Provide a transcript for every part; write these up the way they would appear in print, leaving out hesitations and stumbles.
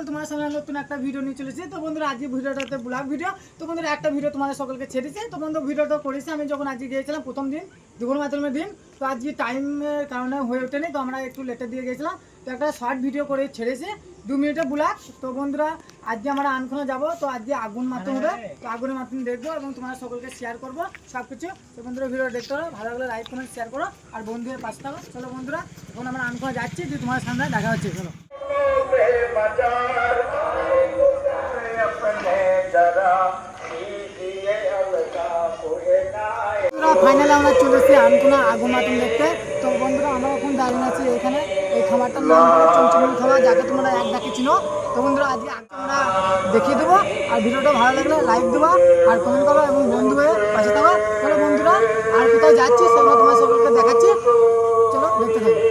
সকল তোমার সামনে নতুন একটা ভিডিও নিয়ে চলেছে। তো বন্ধুরা আজকে ভিডিওটাতে ব্লগ ভিডিও। তো বন্ধুরা একটা ভিডিও তোমাদের সকলকে ছেড়েছে। তো বন্ধু ভিডিওটা করেছি আমি যখন আজকে গিয়েছিলাম প্রথম দিন দুপুর মাধ্যমের দিন। তো আজকে টাইমের কারণে হয়ে ওঠেনি, তো আমরা একটু লেটে দিয়ে গেছিলাম। তো একটা শর্ট ভিডিও করে ছেড়েছে 2 মিনিটের ব্লগ। তো বন্ধুরা আজকে আমরা আনখোনা যাবো, তো আজকে আগুন মাধ্যম হবে, তো আগুনের মাধ্যমে দেখবো এবং তোমার সকলকে শেয়ার করবো সব কিছু। তো বন্ধুরা ভিডিও দেখতে হবে, ভালো লাগলে লাইক কমেন্ট শেয়ার করো আর বন্ধুদের পাশে থাকো। চলো বন্ধুরা এখন আমরা আনখোনা যাচ্ছি, যে তোমার সামনে দেখা হচ্ছে। চলো ফাইনালি আমরা চলে এসেছি আনকোনা আগুন মাধ্যম দেখতে। তো বন্ধুরা আমরা এখন দাঁড়িয়ে আছি এখানে, এই খাবারটার নাম হলো চমচমি খাবার, যাকে তোমরা এক ডাকে চিনো। তো বন্ধুরা আজকে আমরা দেখিয়ে দেবো, আর ভিডিওটা ভালো লাগলে লাইক দেবা আর কমেন্ট করো এবং বন্ধু হয়ে পাশে থাকো। চলো বন্ধুরা আর কোথাও যাচ্ছি সেগুলো তোমার সকলকে দেখাচ্ছি, চলো দেখতে থাকো।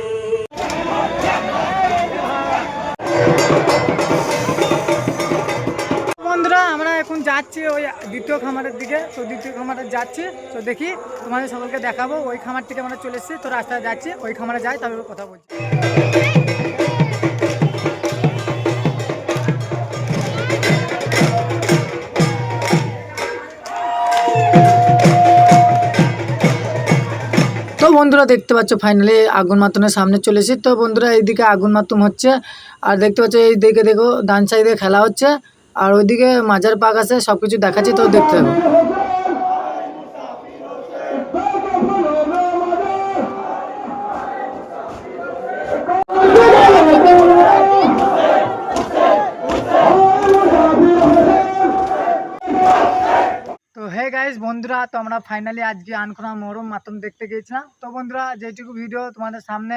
বন্ধুরা আমরা এখন যাচ্ছি ওই দ্বিতীয় খামারের দিকে। তো দ্বিতীয় খামারে যাচ্ছি, তো দেখি তোমাদের সকলকে দেখাবো। ওই খামার থেকে আমরা চলে এসেছি, তো রাস্তায় যাচ্ছি, ওই খামারে যাই তারপরে কথা বলছি। তো বন্ধুরা দেখতে পাচ্ছ ফাইনালি আগুন মাধ্যমের সামনে চলে এসেছি। তো বন্ধুরা এইদিকে আগুন মাধ্যম হচ্ছে, আর দেখতে পাচ্ছ এই দিকে দেখো ডান সাইডে খেলা হচ্ছে, আর ওইদিকে মাজার পাক আছে, সব কিছু দেখাচ্ছি, তো দেখতে হবে। তো হে গাইস বন্ধুরা, তো আমরা ফাইনালি আজকে আনখোনা মহরম মাতম দেখতে গিয়েছিলাম। তো বন্ধুরা যেটুকু ভিডিও তোমাদের সামনে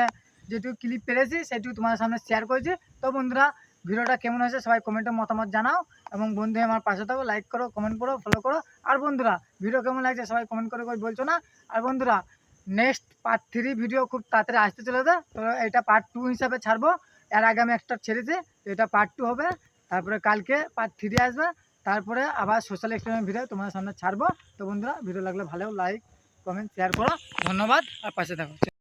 যেটুকু ক্লিপ পেরেছি সেটুকু তোমাদের সামনে শেয়ার করেছি। তো বন্ধুরা ভিডিওটা কেমন হয়েছে সবাই কমেন্টে মতামত জানাও এবং বন্ধু আমার পাশে থাকো, লাইক করো, কমেন্ট করো, ফলো করো। আর বন্ধুরা ভিডিও কেমন লাগছে সবাই কমেন্ট করে কই বলছো না। আর বন্ধুরা নেক্সট পার্ট 3 ভিডিও খুব তাড়াতাড়ি আসতে চলেছে। তো এটা পার্ট 2 হিসাবে ছাড়বো, এর আগে আমি একটা ছেড়েছি, তো এটা পার্ট 2 হবে। তারপরে কালকে পার্ট 3 আসবে, তারপরে আবার সোশ্যাল এক্সপেরিমেন্ট ভিডিও তোমাদের সামনে ছাড়বো। তো বন্ধুরা ভিডিও লাগলে ভালো লাইক কমেন্ট শেয়ার করো, ধন্যবাদ আর পাশে থাকো।